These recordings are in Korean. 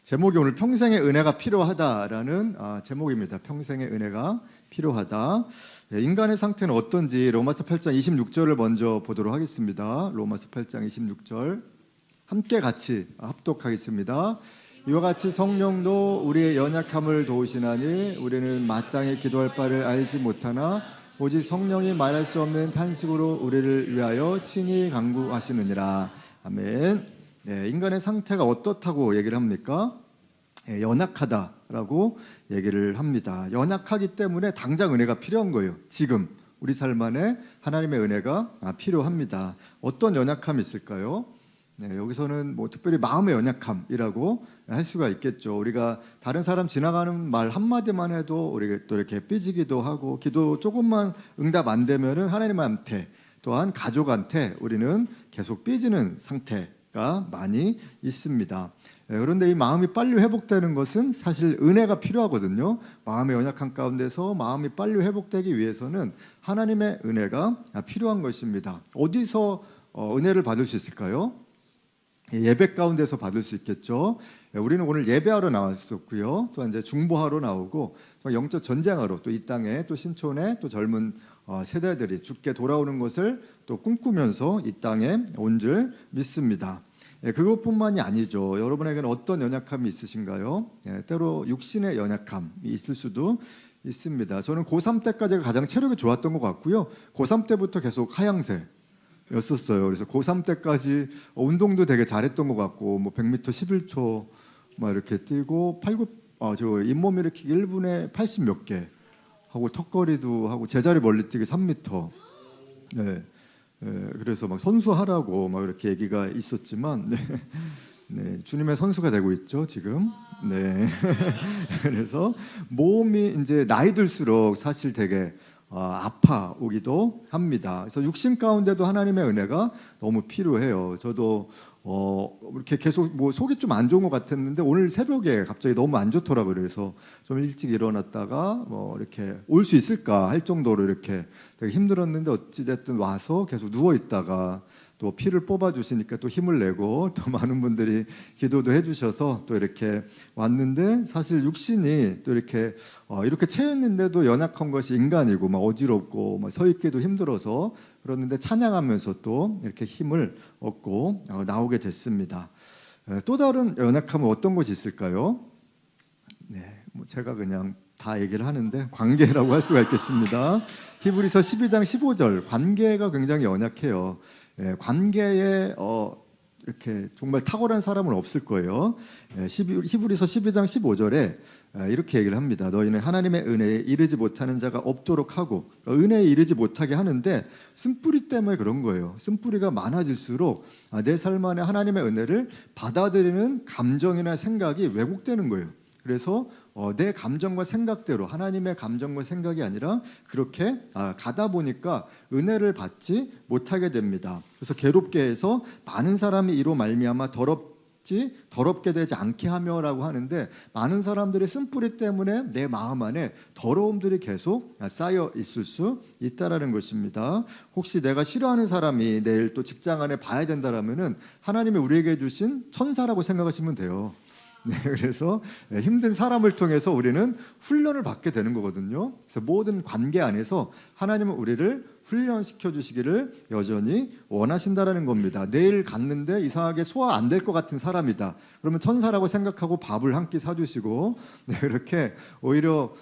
제목이 오늘 평생의 은혜가 필요하다라는 제목입니다. 평생의 은혜가 필요하다. 인간의 상태는 어떤지 로마서 8장 26절을 먼저 보도록 하겠습니다. 로마서 8장 26절 함께 같이 합독하겠습니다. 이와 같이 성령도 우리의 연약함을 도우시나니 우리는 마땅히 기도할 바를 알지 못하나 오직 성령이 말할 수 없는 탄식으로 우리를 위하여 친히 간구하시느니라. 아멘. 네, 인간의 상태가 어떻다고 얘기를 합니까? 연약하다라고 얘기를 합니다. 연약하기 때문에 당장 은혜가 필요한 거예요. 지금 우리 삶 안에 하나님의 은혜가 필요합니다. 어떤 연약함이 있을까요? 네, 여기서는 뭐 특별히 마음의 연약함이라고 할 수가 있겠죠. 우리가 다른 사람 지나가는 말 한마디만 해도 우리가 또 이렇게 삐지기도 하고, 기도 조금만 응답 안 되면은 하나님한테 또한 가족한테 우리는 계속 삐지는 상태가 많이 있습니다. 그런데 이 마음이 빨리 회복되는 것은 사실 은혜가 필요하거든요. 마음의 연약함 가운데서 마음이 빨리 회복되기 위해서는 하나님의 은혜가 필요한 것입니다. 어디서 은혜를 받을 수 있을까요? 예배 가운데서 받을 수 있겠죠. 우리는 오늘 예배하러 나왔었고요. 또 이제 중보하러 나오고 또 영적 전쟁하러 또 이 땅에 또 신촌에 또 젊은 세대들이 죽게 돌아오는 것을 또 꿈꾸면서 이 땅에 온 줄 믿습니다. 그것뿐만이 아니죠. 여러분에게는 어떤 연약함이 있으신가요? 때로 육신의 연약함이 있을 수도 있습니다. 저는 고3 때까지가 가장 체력이 좋았던 것 같고요. 고3 때부터 계속 하향세였었어요. 그래서 고3 때까지 운동도 되게 잘했던 것 같고, 뭐 100m 11초 막 이렇게 뛰고, 저 잇몸 일으키기 1분에 80 몇 개 하고, 턱걸이도 하고, 제자리 멀리뛰기 3m. 네. 그래서 막 선수하라고 막 이렇게 얘기가 있었지만, 네, 주님의 선수가 되고 있죠 지금. 네. 그래서 몸이 이제 나이 들수록 사실 되게 아파오기도 합니다. 그래서 육신 가운데도 하나님의 은혜가 너무 필요해요. 저도 이렇게 계속 뭐 속이 좀 안 좋은 것 같았는데 오늘 새벽에 갑자기 너무 안 좋더라고요. 그래서 좀 일찍 일어났다가 뭐 이렇게 올 수 있을까 할 정도로 이렇게 되게 힘들었는데 어찌됐든 와서 계속 누워 있다가 또 피를 뽑아 주시니까 또 힘을 내고 또 많은 분들이 기도도 해주셔서 또 이렇게 왔는데, 사실 육신이 또 이렇게 채였는데도 연약한 것이 인간이고 막 어지럽고 막 서 있기도 힘들어서 그러는데 찬양하면서 또 이렇게 힘을 얻고 나오게 됐습니다. 또 다른 연약함은 어떤 것이 있을까요? 네, 뭐 제가 그냥 다 얘기를 하는데 관계라고 할 수가 있겠습니다. 히브리서 12장 15절 관계가 굉장히 연약해요. 관계에 이렇게 정말 탁월한 사람은 없을 거예요. 히브리서 12장 15절에 이렇게 얘기를 합니다. 너희는 하나님의 은혜에 이르지 못하는 자가 없도록 하고, 그러니까 은혜에 이르지 못하게 하는데 쓴뿌리 때문에 그런 거예요. 쓴뿌리가 많아질수록 내 삶 안에 하나님의 은혜를 받아들이는 감정이나 생각이 왜곡되는 거예요. 그래서 내 감정과 생각대로, 하나님의 감정과 생각이 아니라 그렇게 가다 보니까 은혜를 받지 못하게 됩니다. 그래서 괴롭게 해서 많은 사람이 이로 말미암아 더럽게 되지 않게 하며라고 하는데, 많은 사람들의 쓴뿌리 때문에 내 마음 안에 더러움들이 계속 쌓여 있을 수 있다라는 것입니다. 혹시 내가 싫어하는 사람이 내일 또 직장 안에 봐야 된다라면은 하나님이 우리에게 주신 천사라고 생각하시면 돼요. 네, 그래서 힘든 사람을 통해서 우리는 훈련을 받게 되는 거거든요. 그래서 모든 관계 안에서 하나님은 우리를 훈련시켜 주시기를 여전히 원하신다라는 겁니다. 내일 갔는데 이상하게 소화 안 될 것 같은 사람이다. 그러면 천사라고 생각하고 밥을 한 끼 사주시고, 네, 이렇게 오히려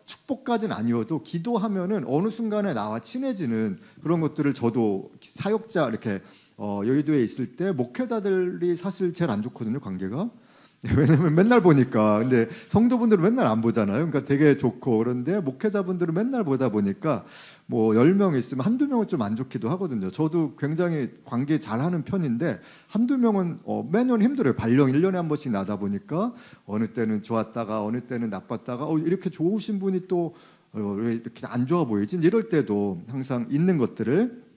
축복까지는 아니어도 기도하면은 어느 순간에 나와 친해지는 그런 것들을, 저도 사역자 이렇게 여의도에 있을 때 목회자들이 사실 제일 안 좋거든요, 관계가. 왜냐면 맨날 보니까. 근데 성도분들은 맨날 안 보잖아요. 그러니까 되게 좋고, 그런데 목회자분들은 맨날 보다 보니까 뭐 10명 있으면 한두 명은 좀 안 좋기도 하거든요. 저도 굉장히 관계 잘하는 편인데 한두 명은 매년 힘들어요. 발령 1년에 한 번씩 나다 보니까 어느 때는 좋았다가 어느 때는 나빴다가 이렇게 좋으신 분이 또 왜 이렇게 안 좋아 보이지? 이럴 때도 항상 있는 것들을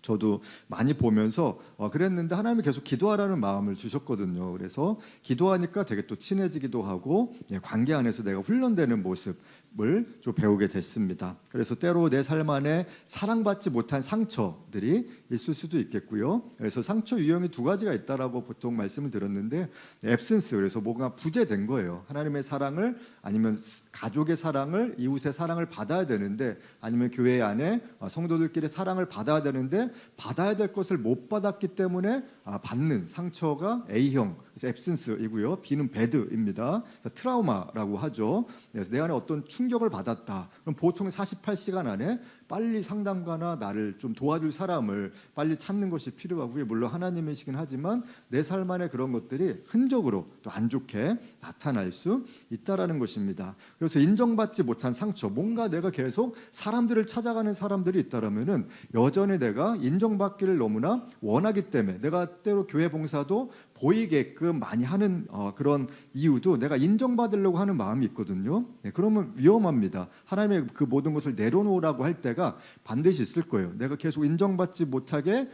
저도 많이 보면서 그랬는데, 하나님이 계속 기도하라는 마음을 주셨거든요. 그래서 기도하니까 되게 또 친해지기도 하고, 관계 안에서 내가 훈련되는 모습을 좀 배우게 됐습니다. 그래서 때로 내 삶 안에 사랑받지 못한 상처들이 있을 수도 있겠고요. 그래서 상처 유형이 두 가지가 있다라고 보통 말씀을 드렸는데, 앱센스, 그래서 뭔가 부재된 거예요. 하나님의 사랑을, 아니면 가족의 사랑을, 이웃의 사랑을 받아야 되는데, 아니면 교회 안에 성도들끼리 사랑을 받아야 되는데 받아야 될 것을 못 받았기 때문에 받는 상처가 A형, 그래서 앱센스이고요. B는 배드입니다. 트라우마라고 하죠. 그래서 내 안에 어떤 충격을 받았다. 그럼 보통 48시간 안에 빨리 상담가나 나를 좀 도와줄 사람을 빨리 찾는 것이 필요하고요. 물론 하나님이시긴 하지만 내 삶 안에 그런 것들이 흔적으로 또 안 좋게 나타날 수 있다라는 것입니다. 그래서 인정받지 못한 상처, 뭔가 내가 계속 사람들을 찾아가는 사람들이 있다라면은 여전히 내가 인정받기를 너무나 원하기 때문에, 내가 때로 교회 봉사도 보이게끔 많이 하는 그런 이유도 내가 인정받으려고 하는 마음이 있거든요. 그러면 위험합니다. 하나님의 그 모든 것을 내려놓으라고 할 때가 반드시 있을 거예요. 내가 계속 인정받지 못하게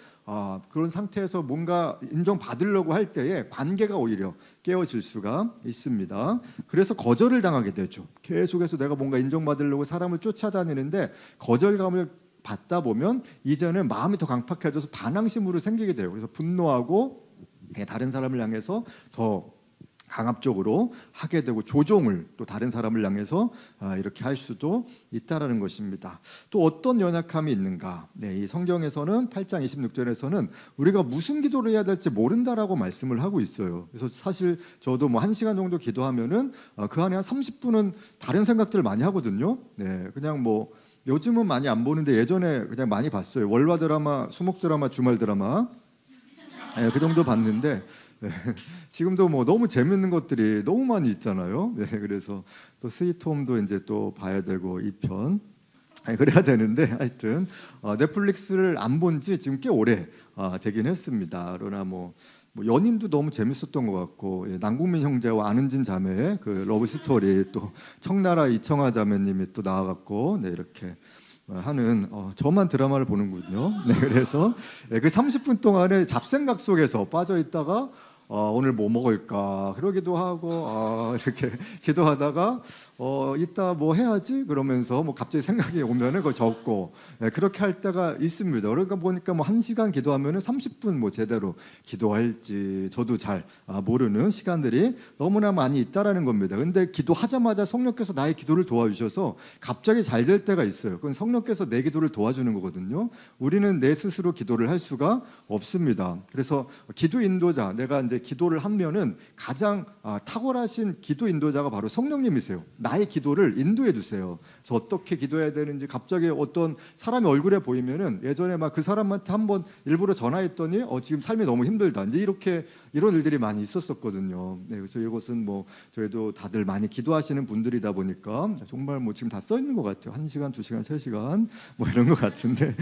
그런 상태에서 뭔가 인정받으려고 할 때에 관계가 오히려 깨어질 수가 있습니다. 그래서 거절을 당하게 되죠. 계속해서 내가 뭔가 인정받으려고 사람을 쫓아다니는데 거절감을 받다 보면 이제는 마음이 더 강팍해져서 반항심으로 생기게 돼요. 그래서 분노하고 다른 사람을 향해서 더 강압적으로 하게 되고, 조종을 또 다른 사람을 향해서 이렇게 할 수도 있다라는 것입니다. 또 어떤 연약함이 있는가? 이 성경에서는 8장 26절에서는 우리가 무슨 기도를 해야 될지 모른다라고 말씀을 하고 있어요. 그래서 사실 저도 뭐 1시간 정도 기도하면은 그 안에 한 30분은 다른 생각들을 많이 하거든요. 그냥 뭐 요즘은 많이 안 보는데 예전에 그냥 많이 봤어요. 월화 드라마, 수목 드라마, 주말 드라마, 그 정도 봤는데 지금도 뭐 너무 재밌는 것들이 너무 많이 있잖아요. 그래서 또 스위트홈도 이제 또 봐야 되고 2편 그래야 되는데, 하여튼 넷플릭스를 안 본 지 지금 꽤 오래 되긴 했습니다. 그러나 뭐 연인도 너무 재밌었던 것 같고, 남궁민 형제와 안은진 자매의 그 러브 스토리, 또 청나라 이청아 자매님이 또 나와갖고 이렇게 하는 저만 드라마를 보는군요. 그래서 그 30분 동안에 잡생각 속에서 빠져 있다가 오늘 뭐 먹을까 그러기도 하고, 이렇게 기도하다가 이따 뭐 해야지 그러면서 뭐 갑자기 생각이 오면은 그거 적고, 그렇게 할 때가 있습니다. 그러니까 보니까 뭐 1시간 기도하면은 30분 뭐 제대로 기도할지 저도 잘 모르는 시간들이 너무나 많이 있다라는 겁니다. 근데 기도하자마자 성령께서 나의 기도를 도와주셔서 갑자기 잘 될 때가 있어요. 그건 성령께서 내 기도를 도와주는 거거든요. 우리는 내 스스로 기도를 할 수가 없습니다. 그래서 기도 인도자, 내가 이제 기도를 하면은 가장 탁월하신 기도 인도자가 바로 성령님이세요. 나의 기도를 인도해 주세요. 그래서 어떻게 기도해야 되는지, 갑자기 어떤 사람의 얼굴에 보이면은 예전에 막 그 사람한테 한번 일부러 전화했더니 지금 삶이 너무 힘들다, 이제 이런 일들이 많이 있었었거든요. 그래서 이것은 뭐 저희도 다들 많이 기도하시는 분들이다 보니까 정말 뭐 지금 다 써 있는 것 같아요. 1시간, 2시간, 3시간 뭐 이런 것 같은데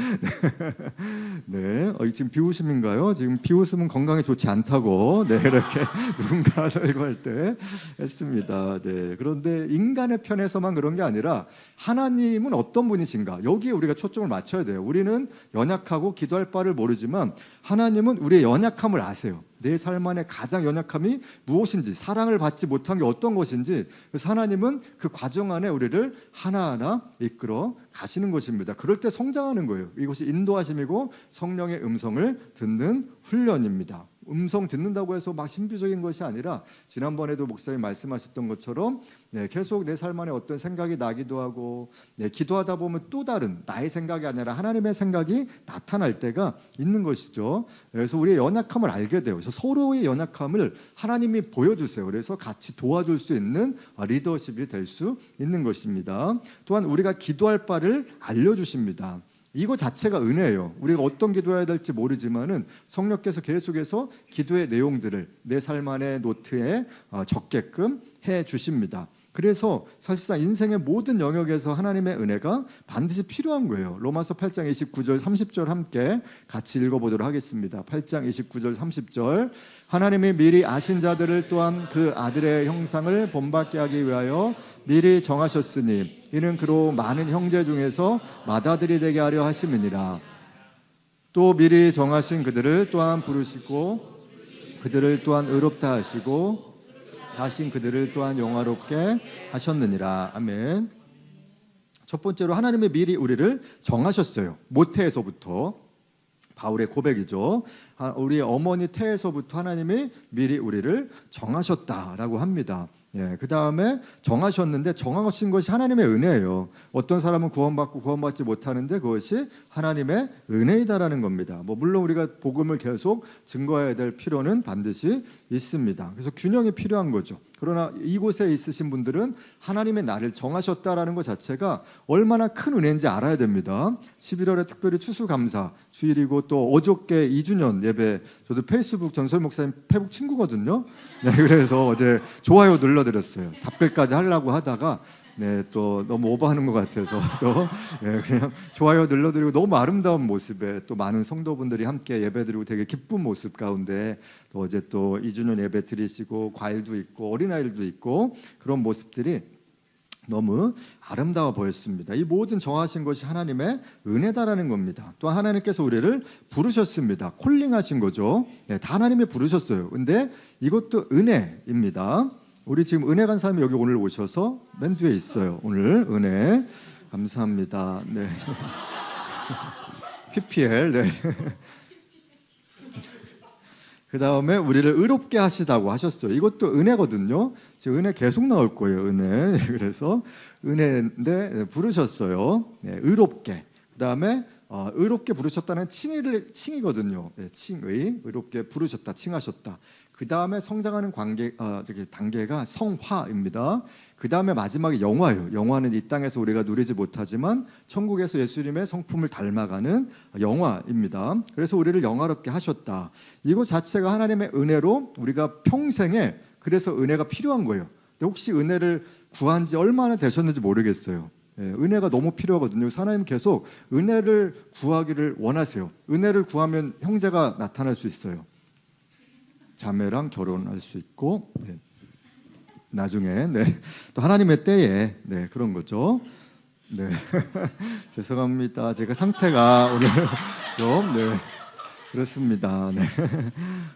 지금 비웃음인가요? 지금 비웃음은 건강에 좋지 않다고 이렇게 누군가 설교할 때 했습니다. 그런데 인간의 편에서만 그런 게 아니라 하나님은 어떤 분이신가, 여기에 우리가 초점을 맞춰야 돼요. 우리는 연약하고 기도할 바를 모르지만 하나님은 우리의 연약함을 아세요. 내 삶 안에 가장 연약함이 무엇인지, 사랑을 받지 못한 게 어떤 것인지, 그래서 하나님은 그 과정 안에 우리를 하나하나 이끌어 가시는 것입니다. 그럴 때 성장하는 거예요. 이것이 인도하심이고 성령의 음성을 듣는 훈련입니다. 음성 듣는다고 해서 막 신비적인 것이 아니라, 지난번에도 목사님 말씀하셨던 것처럼 계속 내 삶 안에 어떤 생각이 나기도 하고, 기도하다 보면 또 다른 나의 생각이 아니라 하나님의 생각이 나타날 때가 있는 것이죠. 그래서 우리의 연약함을 알게 돼요. 그래서 서로의 연약함을 하나님이 보여주세요. 그래서 같이 도와줄 수 있는 리더십이 될 수 있는 것입니다. 또한 우리가 기도할 바를 알려주십니다. 이거 자체가 은혜예요. 우리가 어떤 기도해야 될지 모르지만은 성령께서 계속해서 기도의 내용들을 내 삶 안의 노트에 적게끔 해 주십니다. 그래서 사실상 인생의 모든 영역에서 하나님의 은혜가 반드시 필요한 거예요. 로마서 8장 29절 30절 함께 같이 읽어보도록 하겠습니다. 8장 29절 30절. 하나님이 미리 아신 자들을 또한 그 아들의 형상을 본받게 하기 위하여 미리 정하셨으니 이는 그로 많은 형제 중에서 맏아들이 되게 하려 하심이니라. 또 미리 정하신 그들을 또한 부르시고 그들을 또한 의롭다 하시고 다신 그들을 또한 영화롭게 하셨느니라. 아멘. 첫 번째로 하나님이 미리 우리를 정하셨어요. 모태에서부터. 바울의 고백이죠. 우리 어머니 태에서부터 하나님이 미리 우리를 정하셨다라고 합니다. 예, 그 다음에 정하셨는데 정하신 것이 하나님의 은혜예요. 어떤 사람은 구원받고 구원받지 못하는데 그것이 하나님의 은혜이다라는 겁니다. 물론 우리가 복음을 계속 증거해야 될 필요는 반드시 있습니다. 그래서 균형이 필요한 거죠. 그러나 이곳에 있으신 분들은 하나님의 나를 정하셨다라는 것 자체가 얼마나 큰 은혜인지 알아야 됩니다. 11월에 특별히 추수감사 주일이고 또 어저께 2주년 예배, 저도 페이스북 전소희 목사님 페북 친구거든요. 네, 그래서 어제 좋아요 눌러드렸어요. 답글까지 하려고 하다가 네, 또 너무 오버하는 것 같아서 또 네, 그냥 좋아요 눌러드리고 너무 아름다운 모습에 또 많은 성도분들이 함께 예배드리고 되게 기쁜 모습 가운데 또 어제 또 2주년 예배 드리시고 과일도 있고 어린아이들도 있고 그런 모습들이 너무 아름다워 보였습니다. 이 모든 정하신 것이 하나님의 은혜다라는 겁니다. 또 하나님께서 우리를 부르셨습니다. 콜링하신 거죠. 네, 다 하나님이 부르셨어요. 근데 이것도 은혜입니다. 우리 지금 은혜 간 사람이 여기 오늘 오셔서 맨 뒤에 있어요. 오늘 은혜 감사합니다. 네. PPL. 네. 그 다음에 우리를 의롭게 하시다고 하셨어요. 이것도 은혜거든요. 지금 은혜 계속 나올 거예요. 은혜. 그래서 은혜인데 부르셨어요. 네, 의롭게. 그 다음에 의롭게 부르셨다는 칭이거든요. 네, 칭의 의롭게 부르셨다, 칭하셨다. 그 다음에 성장하는 단계가 성화입니다. 그 다음에 마지막에 영화예요. 영화는 이 땅에서 우리가 누리지 못하지만 천국에서 예수님의 성품을 닮아가는 영화입니다. 그래서 우리를 영화롭게 하셨다. 이거 자체가 하나님의 은혜로 우리가 평생에 그래서 은혜가 필요한 거예요. 근데 혹시 은혜를 구한 지 얼마나 되셨는지 모르겠어요. 예, 은혜가 너무 필요하거든요. 하나님 계속 은혜를 구하기를 원하세요. 은혜를 구하면 형제가 나타날 수 있어요. 자매랑 결혼할 수 있고 네. 나중에 네. 또 하나님의 때에 네, 그런 거죠. 네. 죄송합니다. 제가 상태가 오늘 좀 네. 그렇습니다. 네.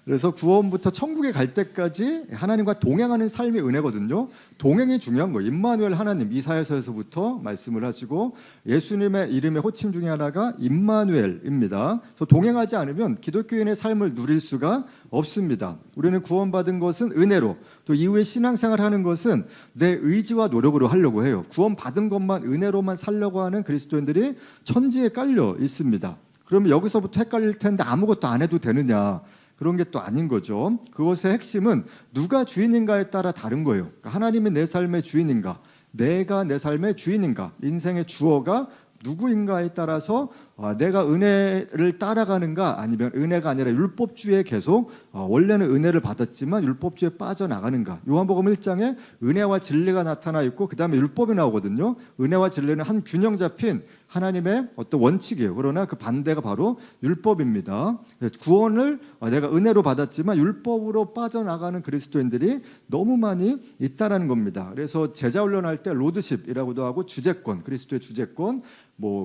그래서 구원부터 천국에 갈 때까지 하나님과 동행하는 삶이 은혜거든요. 동행이 중요한 거예요. 임마누엘 하나님 이사야서에서부터 말씀을 하시고 예수님의 이름의 호칭 중에 하나가 임마누엘입니다. 그래서 동행하지 않으면 기독교인의 삶을 누릴 수가 없습니다. 우리는 구원받은 것은 은혜로 또 이후에 신앙생활 하는 것은 내 의지와 노력으로 하려고 해요. 구원받은 것만 은혜로만 살려고 하는 그리스도인들이 천지에 깔려 있습니다. 그러면 여기서부터 헷갈릴 텐데 아무것도 안 해도 되느냐? 그런 게 또 아닌 거죠. 그것의 핵심은 누가 주인인가에 따라 다른 거예요. 그러니까 하나님이 내 삶의 주인인가? 내가 내 삶의 주인인가? 인생의 주어가 누구인가에 따라서 내가 은혜를 따라가는가 아니면 은혜가 아니라 율법주의에 계속 원래는 은혜를 받았지만 율법주의에 빠져나가는가. 요한복음 1장에 은혜와 진리가 나타나 있고 그 다음에 율법이 나오거든요. 은혜와 진리는 한 균형 잡힌 하나님의 어떤 원칙이에요. 그러나 그 반대가 바로 율법입니다. 구원을 내가 은혜로 받았지만 율법으로 빠져나가는 그리스도인들이 너무 많이 있다라는 겁니다. 그래서 제자 훈련할 때 로드십이라고도 하고 주제권, 그리스도의 주제권,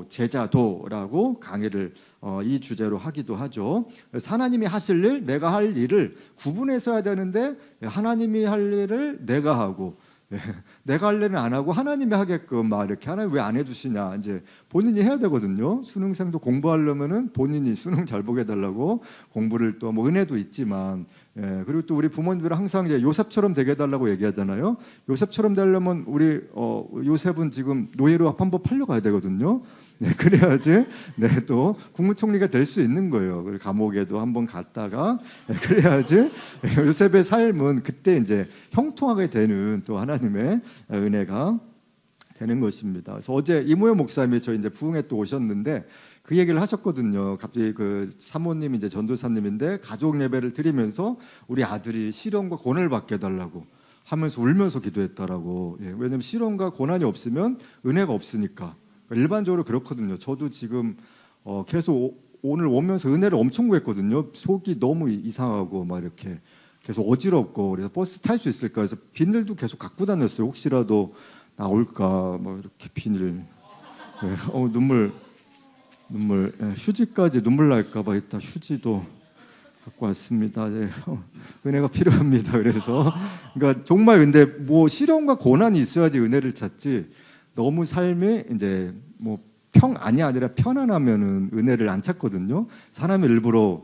제자도라고 강의를 이 주제로 하기도 하죠. 그래서 하나님이 하실 일, 내가 할 일을 구분해서 해야 되는데 하나님이 할 일을 내가 하고 내가 할 일은 안 하고 하나님이 하게끔 막 이렇게 하나님 왜 안 해주시냐 이제 본인이 해야 되거든요. 수능생도 공부하려면은 본인이 수능 잘 보게 해달라고 공부를 또 은혜도 있지만 그리고 또 우리 부모님들은 항상 이제 요셉처럼 되게 해달라고 얘기하잖아요. 요셉처럼 되려면 우리 요셉은 지금 노예로 한번 팔려가야 되거든요. 네, 그래야지 또 국무총리가 될 수 있는 거예요. 그리고 감옥에도 한번 갔다가 그래야지 요셉의 삶은 그때 이제 형통하게 되는 또 하나님의 은혜가 되는 것입니다. 그래서 어제 이모여 목사님이 저희 이제 부흥회 또 오셨는데 그 얘기를 하셨거든요. 갑자기 그 사모님이 이제 전도사님인데 가족 예배를 드리면서 우리 아들이 시련과 고난을 받게 해달라고 하면서 울면서 기도했다라고. 왜냐하면 시련과 고난이 없으면 은혜가 없으니까. 일반적으로 그렇거든요. 저도 지금 계속 오늘 오면서 은혜를 엄청 구했거든요. 속이 너무 이상하고 막 이렇게 계속 어지럽고 그래서 버스 탈 수 있을까 해서 비닐도 계속 갖고 다녔어요. 혹시라도 나올까 뭐 이렇게 비닐. 눈물 휴지까지 눈물 날까 봐 이따 휴지도 갖고 왔습니다. 은혜가 필요합니다. 그래서 그러니까 정말 근데 시련과 고난이 있어야지 은혜를 찾지. 너무 삶이 이제 평안이 아니라 편안하면은 은혜를 안 찾거든요. 사람이 일부러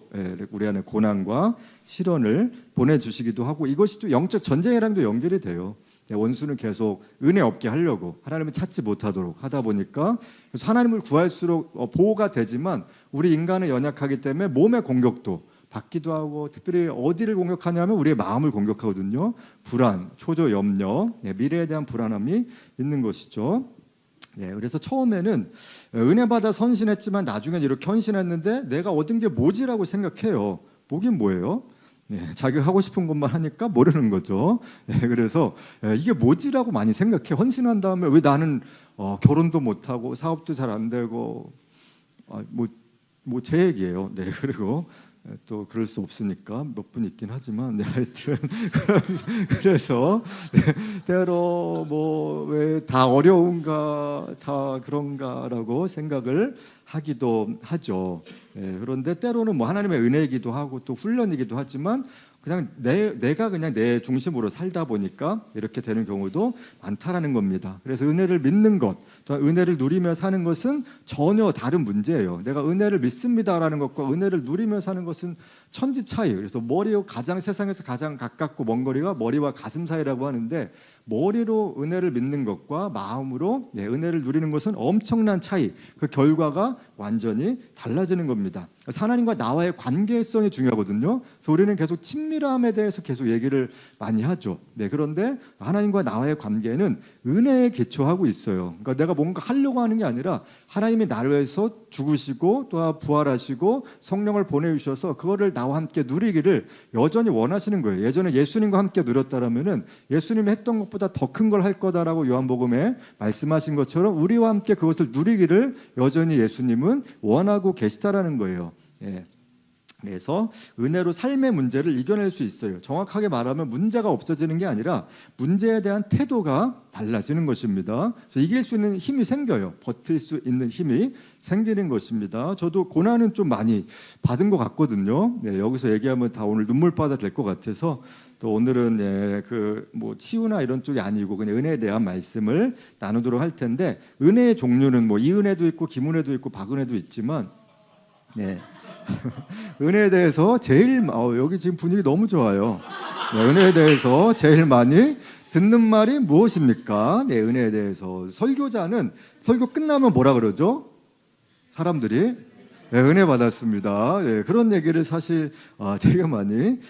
우리 안에 고난과 시련을 보내주시기도 하고, 이것이 또 영적 전쟁이랑도 연결이 돼요. 원수는 계속 은혜 없게 하려고, 하나님을 찾지 못하도록 하다 보니까, 그래서 하나님을 구할수록 보호가 되지만 우리 인간은 연약하기 때문에 몸의 공격도 받기도 하고, 특별히 어디를 공격하냐면 우리의 마음을 공격하거든요. 불안, 초조, 염려, 미래에 대한 불안함이 있는 것이죠. 그래서 처음에는 은혜 받아 선신했지만 나중엔 이렇게 헌신했는데 내가 얻은 게 뭐지라고 생각해요. 뭐긴 뭐예요? 자기가 하고 싶은 것만 하니까 모르는 거죠. 그래서 이게 뭐지라고 많이 생각해. 헌신한 다음에 왜 나는 결혼도 못하고 사업도 잘 안 되고, 뭐 제 얘기예요. 그리고 또 그럴 수 없으니까 몇 분 있긴 하지만, 하여튼 그래서 때로 뭐 왜 다 어려운가, 다 그런가라고 생각을 하기도 하죠. 그런데 때로는 뭐 하나님의 은혜이기도 하고 또 훈련이기도 하지만, 그냥 내가 그냥 내 중심으로 살다 보니까 이렇게 되는 경우도 많다라는 겁니다. 그래서 은혜를 믿는 것, 또한 은혜를 누리며 사는 것은 전혀 다른 문제예요. 내가 은혜를 믿습니다라는 것과 은혜를 누리며 사는 것은 천지 차이예요. 그래서 머리와 세상에서 가장 가깝고 먼 거리가 머리와 가슴 사이라고 하는데, 머리로 은혜를 믿는 것과 마음으로 은혜를 누리는 것은 엄청난 차이, 그 결과가 완전히 달라지는 겁니다. 하나님과 나와의 관계성이 중요하거든요. 그래서 우리는 계속 친밀함에 대해서 계속 얘기를 많이 하죠. 그런데 하나님과 나와의 관계는 은혜에 기초하고 있어요. 그러니까 내가 뭔가 하려고 하는 게 아니라 하나님이 나를 위해서 죽으시고 또 부활하시고 성령을 보내주셔서 그거를 나와 함께 누리기를 여전히 원하시는 거예요. 예전에 예수님과 함께 누렸다라면은 예수님이 했던 것보다 더 큰 걸 할 거다라고 요한복음에 말씀하신 것처럼 우리와 함께 그것을 누리기를 여전히 예수님은 원하고 계시다라는 거예요. 그래서 은혜로 삶의 문제를 이겨낼 수 있어요. 정확하게 말하면 문제가 없어지는 게 아니라 문제에 대한 태도가 달라지는 것입니다. 그래서 이길 수 있는 힘이 생겨요. 버틸 수 있는 힘이 생기는 것입니다. 저도 고난은 좀 많이 받은 것 같거든요. 여기서 얘기하면 다 오늘 눈물바다 될 것 같아서, 또 오늘은 뭐 치유나 이런 쪽이 아니고 그냥 은혜에 대한 말씀을 나누도록 할 텐데, 은혜의 종류는 뭐 이은혜도 있고 김은혜도 있고 박은혜도 있지만, 은혜에 대해서 제일 여기 지금 분위기 너무 좋아요. 은혜에 대해서 제일 많이 듣는 말이 무엇입니까? 은혜에 대해서 설교자는 설교 끝나면 뭐라 그러죠? 사람들이 은혜 받았습니다. 그런 얘기를 사실 되게 많이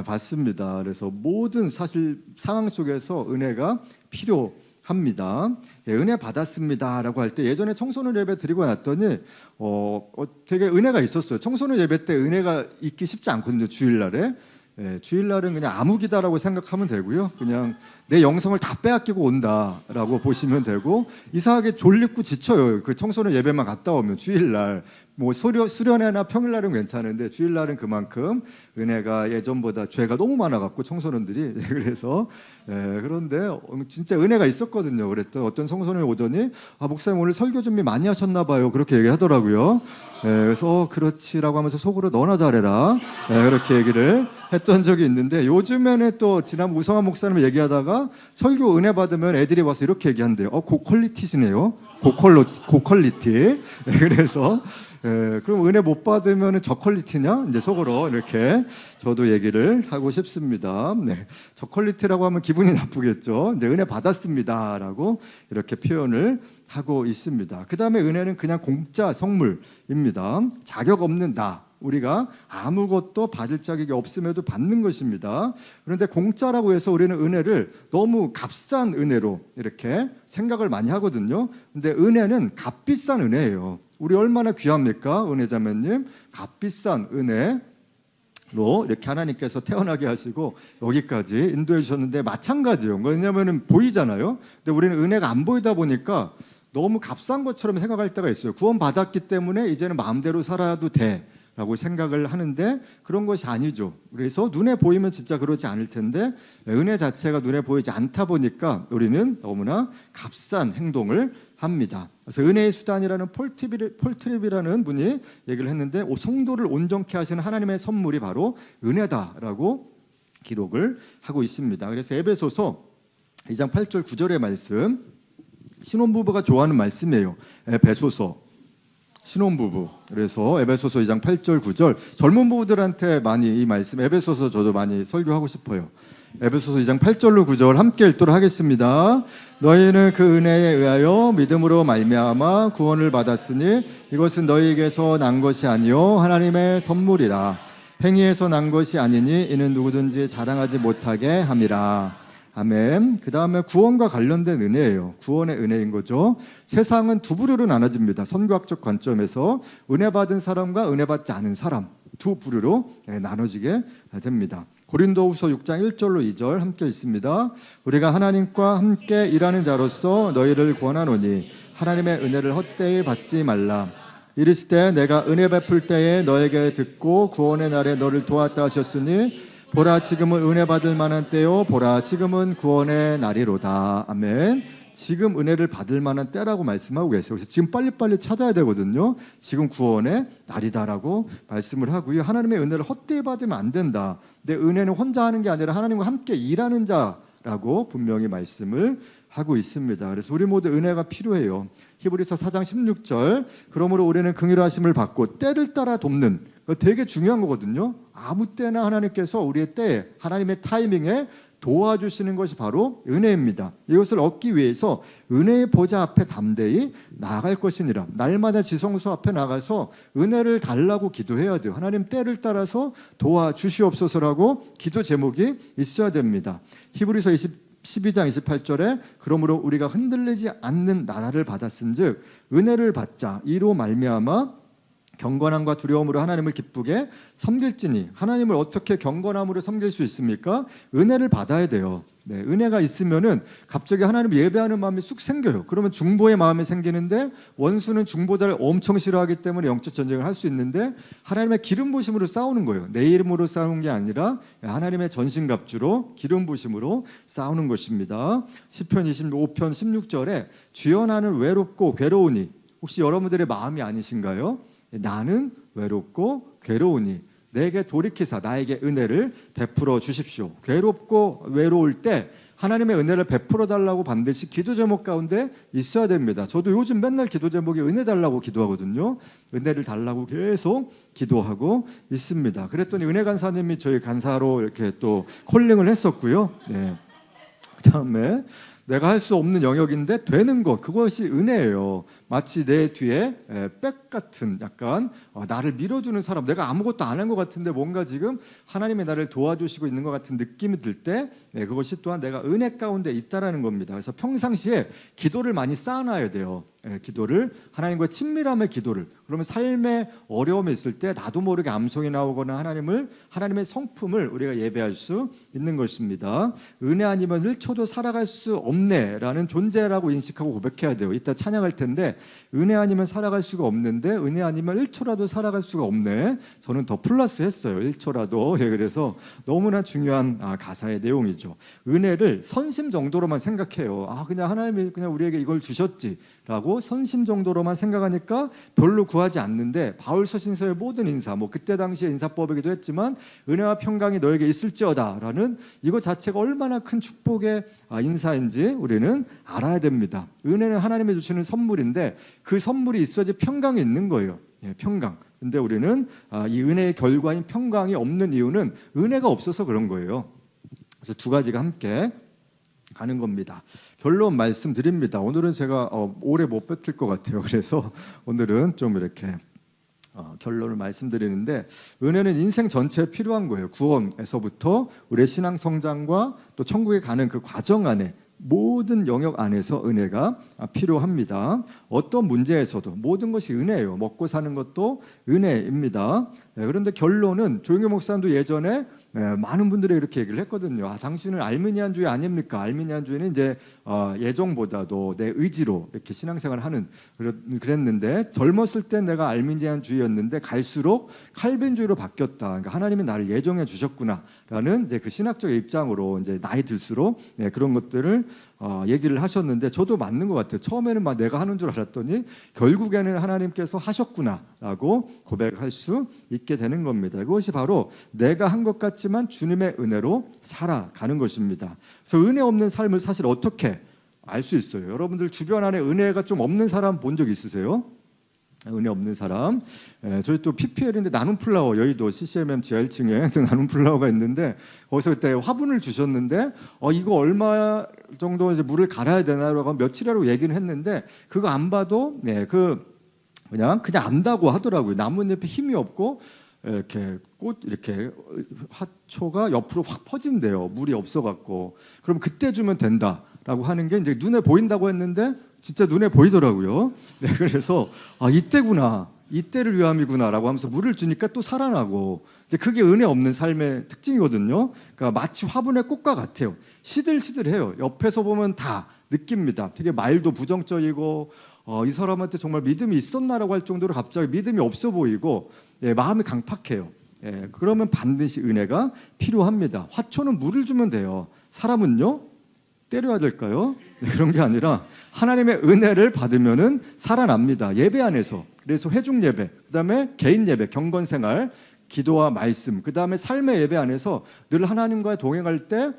받습니다. 그래서 모든 사실 상황 속에서 은혜가 필요합니다. 은혜 받았습니다라고 할 때, 예전에 청소년 예배 드리고 났더니 되게 은혜가 있었어요. 청소년 예배 때 은혜가 있기 쉽지 않거든요. 주일날에. 주일날은 그냥 암흑이다라고 생각하면 되고요. 그냥 내 영성을 다 빼앗기고 온다라고 보시면 되고, 이상하게 졸립고 지쳐요. 그 청소년 예배만 갔다 오면 주일날. 뭐 수련회나 평일날은 괜찮은데 주일날은 그만큼 은혜가 예전보다 죄가 너무 많아갖고 청소년들이 그래서 그런데 진짜 은혜가 있었거든요. 그랬더니 어떤 청소년이 오더니 목사님 오늘 설교 준비 많이 하셨나 봐요. 그렇게 얘기하더라고요. 그래서 그렇지라고 하면서 속으로 너나 잘해라 그렇게 얘기를 했던 적이 있는데, 요즘에는 또 지난 우성환 목사님 얘기하다가 설교 은혜 받으면 애들이 와서 이렇게 얘기한대요. 고퀄리티시네요. 고퀄리티. 그래서 그럼 은혜 못 받으면 저퀄리티냐? 이제 속으로 이렇게 저도 얘기를 하고 싶습니다. 저퀄리티라고 하면 기분이 나쁘겠죠. 이제 은혜 받았습니다라고 이렇게 표현을 하고 있습니다. 그 다음에 은혜는 그냥 공짜 선물입니다. 자격 없는 나. 우리가 아무것도 받을 자격이 없음에도 받는 것입니다. 그런데 공짜라고 해서 우리는 은혜를 너무 값싼 은혜로 이렇게 생각을 많이 하거든요. 근데 은혜는 값비싼 은혜예요. 우리 얼마나 귀합니까? 은혜자매님, 값비싼 은혜로 이렇게 하나님께서 태어나게 하시고 여기까지 인도해 주셨는데, 마찬가지예요. 왜냐하면 보이잖아요. 근데 우리는 은혜가 안 보이다 보니까 너무 값싼 것처럼 생각할 때가 있어요. 구원받았기 때문에 이제는 마음대로 살아도 돼 라고 생각을 하는데, 그런 것이 아니죠. 그래서 눈에 보이면 진짜 그러지 않을 텐데, 은혜 자체가 눈에 보이지 않다 보니까 우리는 너무나 값싼 행동을 합니다. 그래서 은혜의 수단이라는 폴트립이라는 분이 얘기를 했는데, 성도를 온전케 하시는 하나님의 선물이 바로 은혜다라고 기록을 하고 있습니다. 그래서 에베소서 2장 8절 9절의 말씀, 신혼부부가 좋아하는 말씀이에요. 에베소서 신혼부부. 그래서 에베소서 2장 8절 9절 젊은 부부들한테 많이 이 말씀 에베소서 저도 많이 설교하고 싶어요. 에베소서 2장 8절로 9절 함께 읽도록 하겠습니다. 너희는 그 은혜에 의하여 믿음으로 말미암아 구원을 받았으니 이것은 너희에게서 난 것이 아니요 하나님의 선물이라. 행위에서 난 것이 아니니 이는 누구든지 자랑하지 못하게 함이라. 아멘. 그 다음에 구원과 관련된 은혜예요. 구원의 은혜인 거죠. 세상은 두 부류로 나눠집니다. 선교학적 관점에서 은혜 받은 사람과 은혜 받지 않은 사람 두 부류로 나눠지게 됩니다. 고린도후서 6장 1절로 2절 함께 있습니다. 우리가 하나님과 함께 일하는 자로서 너희를 권하노니 하나님의 은혜를 헛되이 받지 말라. 이르시되 내가 은혜 베풀 때에 너에게 듣고 구원의 날에 너를 도왔다 하셨으니 보라 지금은 은혜 받을 만한 때요 보라 지금은 구원의 날이로다. 아멘. 지금 은혜를 받을 만한 때라고 말씀하고 계세요. 그래서 지금 빨리빨리 찾아야 되거든요. 지금 구원의 날이다라고 말씀을 하고요. 하나님의 은혜를 헛되이 받으면 안 된다. 내 은혜는 혼자 하는 게 아니라 하나님과 함께 일하는 자라고 분명히 말씀을 하고 있습니다. 그래서 우리 모두 은혜가 필요해요. 히브리서 4장 16절 그러므로 우리는 긍휼하심을 받고 때를 따라 돕는 되게 중요한 거거든요. 아무 때나 하나님께서 우리의 때에 하나님의 타이밍에 도와주시는 것이 바로 은혜입니다. 이것을 얻기 위해서 은혜의 보좌 앞에 담대히 나아갈 것이니라. 날마다 지성소 앞에 나가서 은혜를 달라고 기도해야 돼요. 하나님 때를 따라서 도와주시옵소서라고 기도 제목이 있어야 됩니다. 히브리서 12장 28절에 그러므로 우리가 흔들리지 않는 나라를 받았은즉 은혜를 받자 이로 말미암아 경건함과 두려움으로 하나님을 기쁘게 섬길지니. 하나님을 어떻게 경건함으로 섬길 수 있습니까? 은혜를 받아야 돼요. 네, 은혜가 있으면은 갑자기 하나님을 예배하는 마음이 쑥 생겨요. 그러면 중보의 마음이 생기는데 원수는 중보자를 엄청 싫어하기 때문에 영적 전쟁을 할 수 있는데 하나님의 기름 부심으로 싸우는 거예요. 내 이름으로 싸우는 게 아니라 하나님의 전신갑주로 기름 부심으로 싸우는 것입니다. 시편 25편 16절에 주여 나는 외롭고 괴로우니. 혹시 여러분들의 마음이 아니신가요? 나는 외롭고 괴로우니 내게 돌이키사 나에게 은혜를 베풀어 주십시오. 괴롭고 외로울 때 하나님의 은혜를 베풀어 달라고 반드시 기도 제목 가운데 있어야 됩니다. 저도 요즘 맨날 기도 제목이 은혜 달라고 기도하거든요. 은혜를 달라고 계속 기도하고 있습니다. 그랬더니 은혜 간사님이 저희 간사로 이렇게 또 콜링을 했었고요. 네. 그다음에 내가 할 수 없는 영역인데 되는 것, 그것이 은혜예요. 마치 내 뒤에 백 같은 약간 나를 밀어주는 사람, 내가 아무것도 안 한 것 같은데 뭔가 지금 하나님의 나를 도와주시고 있는 것 같은 느낌이 들 때 그것이 또한 내가 은혜 가운데 있다라는 겁니다. 그래서 평상시에 기도를 많이 쌓아놔야 돼요. 기도를, 하나님과의 친밀함의 기도를. 그러면 삶의 어려움이 있을 때 나도 모르게 암송이 나오거나 하나님의 성품을 우리가 예배할 수 있는 것입니다. 은혜 아니면 1초도 살아갈 수 없네라는 존재라고 인식하고 고백해야 돼요. 이따 찬양할 텐데 은혜 아니면 살아갈 수가 없는데 은혜 아니면 1초라도 살아갈 수가 없네. 저는 더 플러스 했어요. 1초라도. 그래서 너무나 중요한 가사의 내용이죠. 은혜를 선심 정도로만 생각해요. 그냥 하나님이 그냥 우리에게 이걸 주셨지라고 선심 정도로만 생각하니까 별로 구하지 않는데 바울 서신서의 모든 인사, 그때 당시의 인사법이기도 했지만 은혜와 평강이 너에게 있을지어다라는 이거 자체가 얼마나 큰 축복의 인사인지 우리는 알아야 됩니다. 은혜는 하나님이 주시는 선물인데 그 선물이 있어야지 평강이 있는 거예요. 평강. 근데 우리는 이 은혜의 결과인 평강이 없는 이유는 은혜가 없어서 그런 거예요. 그래서 두 가지가 함께 가는 겁니다. 결론 말씀드립니다. 오늘은 제가 오래 못 뱉을 것 같아요. 그래서 오늘은 좀 이렇게 결론을 말씀드리는데 은혜는 인생 전체에 필요한 거예요. 구원에서부터 우리의 신앙 성장과 또 천국에 가는 그 과정 안에 모든 영역 안에서 은혜가 필요합니다. 어떤 문제에서도 모든 것이 은혜예요. 먹고 사는 것도 은혜입니다. 그런데 결론은 조용희 목사님도 예전에 많은 분들이 이렇게 얘기를 했거든요. 당신은 알미니안주의 아닙니까? 알미니안주의는 이제 예정보다도 내 의지로 이렇게 신앙생활을 하는 그랬는데 젊었을 땐 내가 알미니안주의였는데 갈수록 칼빈주의로 바뀌었다. 그러니까 하나님이 나를 예정해 주셨구나라는 이제 그 신학적 입장으로 이제 나이 들수록 그런 것들을 얘기를 하셨는데 저도 맞는 것 같아요. 처음에는 막 내가 하는 줄 알았더니 결국에는 하나님께서 하셨구나라고 고백할 수 있게 되는 겁니다. 그것이 바로 내가 한 것 같지만 주님의 은혜로 살아가는 것입니다. 그래서 은혜 없는 삶을 사실 어떻게 알 수 있어요? 여러분들 주변 안에 은혜가 좀 없는 사람 본 적 있으세요? 은혜 없는 사람. 저희 또 PPL인데 나눔 플라워, 여의도 CCMM 지하 1층에 나눔 플라워가 있는데 거기서 그때 화분을 주셨는데 이거 얼마 정도 이제 물을 갈아야 되나라고 며칠이라고 얘기는 했는데 그거 안 봐도 그냥 안다고 하더라고요. 나뭇잎에 힘이 없고 이렇게 꽃 이렇게 화초가 옆으로 확 퍼진대요. 물이 없어갖고. 그럼 그때 주면 된다라고 하는 게 이제 눈에 보인다고 했는데 진짜 눈에 보이더라고요. 네, 그래서 이때구나, 이때를 위함이구나라고 하면서 물을 주니까 또 살아나고. 이제 그게 은혜 없는 삶의 특징이거든요. 그러니까 마치 화분의 꽃과 같아요. 시들시들해요. 옆에서 보면 다 느낍니다. 되게 말도 부정적이고 이 사람한테 정말 믿음이 있었나라고 할 정도로 갑자기 믿음이 없어 보이고 마음이 강팍해요. 그러면 반드시 은혜가 필요합니다. 화초는 물을 주면 돼요. 사람은요? 때려야 될까요? 그런 게 아니라 하나님의 은혜를 받으면은 살아납니다. 예배 안에서. 그래서 회중 예배, 그다음에 개인 예배, 경건 생활, 기도와 말씀, 그다음에 삶의 예배 안에서 늘 하나님과 동행할 때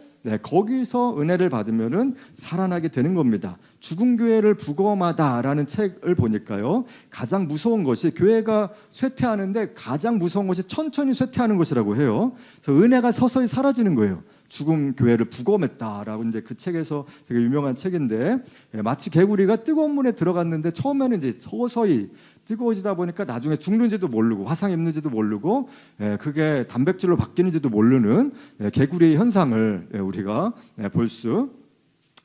거기서 은혜를 받으면은 살아나게 되는 겁니다. 죽은 교회를 부검하다라는 책을 보니까요, 가장 무서운 것이 교회가 쇠퇴하는데 가장 무서운 것이 천천히 쇠퇴하는 것이라고 해요. 그래서 은혜가 서서히 사라지는 거예요. 죽은 교회를 부검했다라고 이제 그 책에서 되게 유명한 책인데 마치 개구리가 뜨거운 물에 들어갔는데 처음에는 이제 서서히 뜨거워지다 보니까 나중에 죽는지도 모르고 화상 입는지도 모르고 그게 단백질로 바뀌는지도 모르는 개구리의 현상을 우리가 볼 수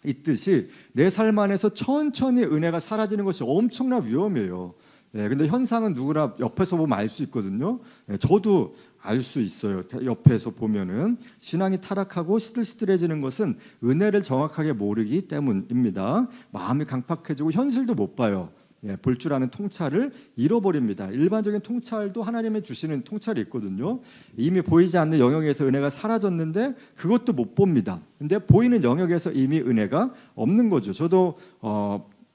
있듯이 내 삶 안에서 천천히 은혜가 사라지는 것이 엄청나 위험해요. 근데 현상은 누구나 옆에서 보면 알 수 있거든요. 저도 알 수 있어요. 옆에서 보면은 신앙이 타락하고 시들시들해지는 것은 은혜를 정확하게 모르기 때문입니다. 마음이 강팍해지고 현실도 못 봐요. 볼 줄 아는 통찰을 잃어버립니다. 일반적인 통찰도 하나님이 주시는 통찰이 있거든요. 이미 보이지 않는 영역에서 은혜가 사라졌는데 그것도 못 봅니다. 근데 보이는 영역에서 이미 은혜가 없는 거죠. 저도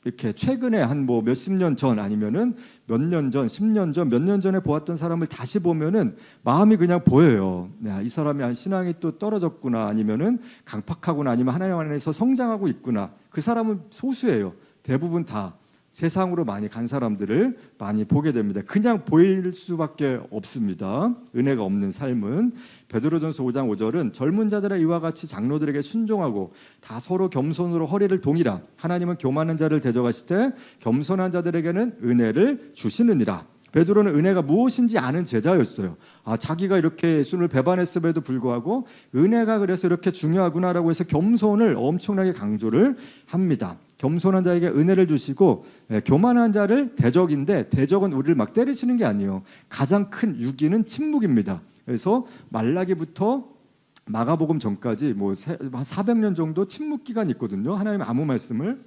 이렇게 최근에 한 몇십 년 전 아니면은 몇 년 전, 10년 전, 몇 년 전에 보았던 사람을 다시 보면은 마음이 그냥 보여요. 이 사람이 신앙이 또 떨어졌구나, 아니면은 강팍하구나, 아니면 하나님 안에서 성장하고 있구나. 그 사람은 소수예요. 대부분 다 세상으로 많이 간 사람들을 많이 보게 됩니다. 그냥 보일 수밖에 없습니다. 은혜가 없는 삶은. 베드로전서 5장 5절은 젊은 자들의 이와 같이 장로들에게 순종하고 다 서로 겸손으로 허리를 동이라. 하나님은 교만한 자를 대적하시되 겸손한 자들에게는 은혜를 주시느니라. 베드로는 은혜가 무엇인지 아는 제자였어요. 자기가 이렇게 예수를 배반했음에도 불구하고 은혜가 그래서 이렇게 중요하구나라고 해서 겸손을 엄청나게 강조를 합니다. 겸손한 자에게 은혜를 주시고 교만한 자를 대적인데, 대적은 우리를 막 때리시는 게 아니에요. 가장 큰 유기는 침묵입니다. 그래서 말라기부터 마가복음 전까지 한 400년 정도 침묵 기간이 있거든요. 하나님 아무 말씀을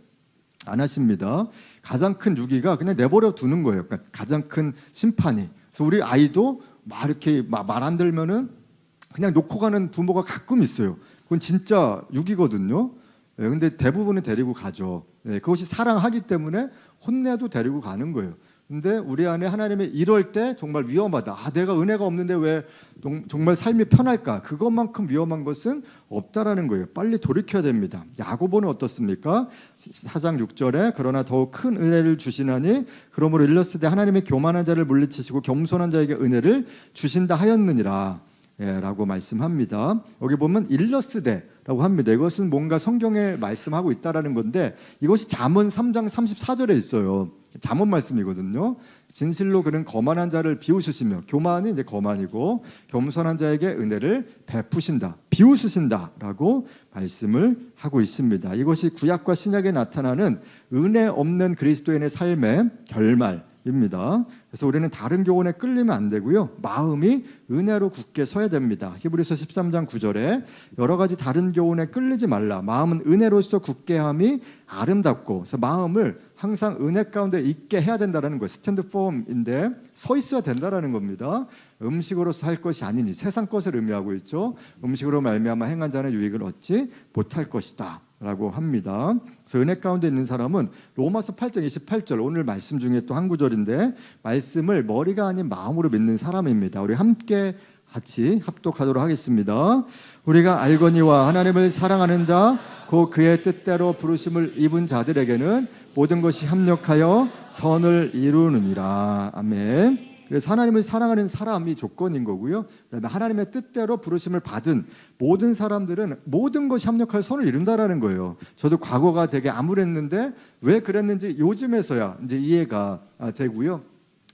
안 하십니다. 가장 큰 유기가 그냥 내버려 두는 거예요. 그러니까 가장 큰 심판이. 그래서 우리 아이도 막 이렇게 말 안 들면은 그냥 놓고 가는 부모가 가끔 있어요. 그건 진짜 유기거든요. 근데 대부분은 데리고 가죠. 그것이 사랑하기 때문에 혼내도 데리고 가는 거예요. 근데 우리 안에 하나님이 이럴 때 정말 위험하다. 내가 은혜가 없는데 왜 정말 삶이 편할까? 그것만큼 위험한 것은 없다라는 거예요. 빨리 돌이켜야 됩니다. 야고보는 어떻습니까? 4장 6절에 그러나 더욱 큰 은혜를 주시나니 그러므로 일렀으되 하나님의 교만한 자를 물리치시고 겸손한 자에게 은혜를 주신다 하였느니라. 라고 말씀합니다. 여기 보면 일러스되라고 합니다. 이것은 뭔가 성경에 말씀하고 있다라는 건데 이것이 잠언 3장 34절에 있어요. 잠언 말씀이거든요. 진실로 그는 거만한 자를 비웃으시며, 교만이 이제 거만이고 겸손한 자에게 은혜를 베푸신다, 비웃으신다라고 말씀을 하고 있습니다. 이것이 구약과 신약에 나타나는 은혜 없는 그리스도인의 삶의 결말입니다. 그래서 우리는 다른 교훈에 끌리면 안 되고요. 마음이 은혜로 굳게 서야 됩니다. 히브리서 13장 9절에 여러 가지 다른 교훈에 끌리지 말라. 마음은 은혜로서 굳게 함이 아름답고. 그래서 마음을 항상 은혜 가운데 있게 해야 된다는 거예요. 스탠드 폼인데 서 있어야 된다는 겁니다. 음식으로서 할 것이 아니니, 세상 것을 의미하고 있죠. 음식으로 말미암아 행한 자는 유익을 얻지 못할 것이다 라고 합니다. 그래서 은혜 가운데 있는 사람은 로마서 8장 28절, 오늘 말씀 중에 또 한 구절인데 말씀을 머리가 아닌 마음으로 믿는 사람입니다. 우리 함께 같이 합독하도록 하겠습니다. 우리가 알거니와 하나님을 사랑하는 자, 곧 그의 뜻대로 부르심을 입은 자들에게는 모든 것이 협력하여 선을 이루느니라. 아멘. 그래서 하나님을 사랑하는 사람이 조건인 거고요. 그다음에 하나님의 뜻대로 부르심을 받은 모든 사람들은 모든 것이 협력하여 선을 이룬다라는 거예요. 저도 과거가 되게 암울했는데 왜 그랬는지 요즘에서야 이제 이해가 되고요.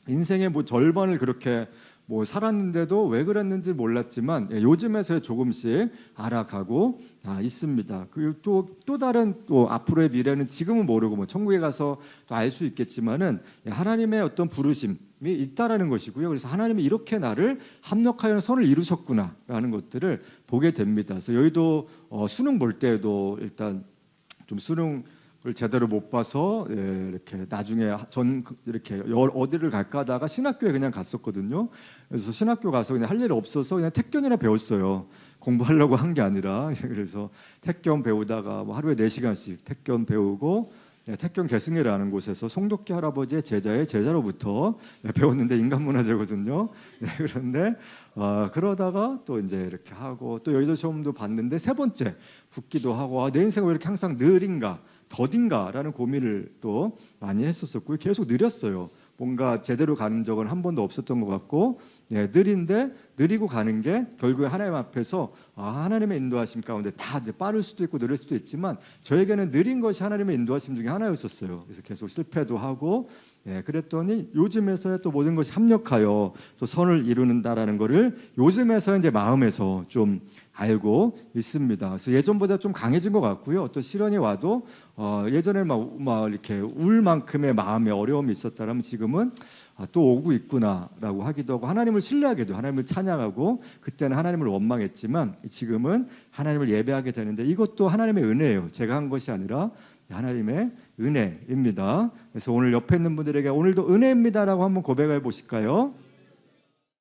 인생의 뭐 절반을 그렇게 뭐 살았는데도 왜 그랬는지 몰랐지만 요즘에서야 조금씩 알아가고 있습니다. 그리고 또 다른 또 앞으로의 미래는 지금은 모르고 뭐 천국에 가서 또 알 수 있겠지만은 하나님의 어떤 부르심이 있다라는 것이고요. 그래서 하나님이 이렇게 나를 합력하여 선을 이루셨구나라는 것들을 보게 됩니다. 그래서 여의도 수능 볼 때에도 일단 좀 수능 을 제대로 못 봐서 이렇게 나중에 이렇게 어디를 갈까 하다가 신학교에 그냥 갔었거든요. 그래서 신학교 가서 그냥 할 일 없어서 그냥 택견이나 배웠어요. 공부하려고 한 게 아니라. 그래서 택견 배우다가 뭐 하루에 4시간씩 택견 배우고 택견 계승회라는 곳에서 송독기 할아버지의 제자의 제자로부터 배웠는데 인간문화재거든요. 그런데 그러다가 또 이제 이렇게 하고 또 여의도 시험도 봤는데 3번째 붙기도 하고 내 인생은 왜 이렇게 항상 느린가 더딘가라는 고민을 또 많이 했었었고요. 계속 느렸어요. 뭔가 제대로 가는 적은 한 번도 없었던 것 같고 느린데 느리고 가는 게 결국에 하나님 앞에서 하나님의 인도하심 가운데 다 이제 빠를 수도 있고 느릴 수도 있지만 저에게는 느린 것이 하나님의 인도하심 중에 하나였었어요. 그래서 계속 실패도 하고 그랬더니 요즘에서야 또 모든 것이 합력하여 또 선을 이루는다라는 것을 요즘에서 이제 마음에서 좀 알고 있습니다. 그래서 예전보다 좀 강해진 것 같고요. 어떤 시련이 와도 예전에 막 이렇게 울 만큼의 마음의 어려움이 있었다면 지금은 또 오고 있구나라고 하기도 하고 하나님을 신뢰하게도 하나님을 찬양하고 그때는 하나님을 원망했지만 지금은 하나님을 예배하게 되는데 이것도 하나님의 은혜예요. 제가 한 것이 아니라 하나님의 은혜입니다. 그래서 오늘 옆에 있는 분들에게 오늘도 은혜입니다라고 한번 고백해 보실까요?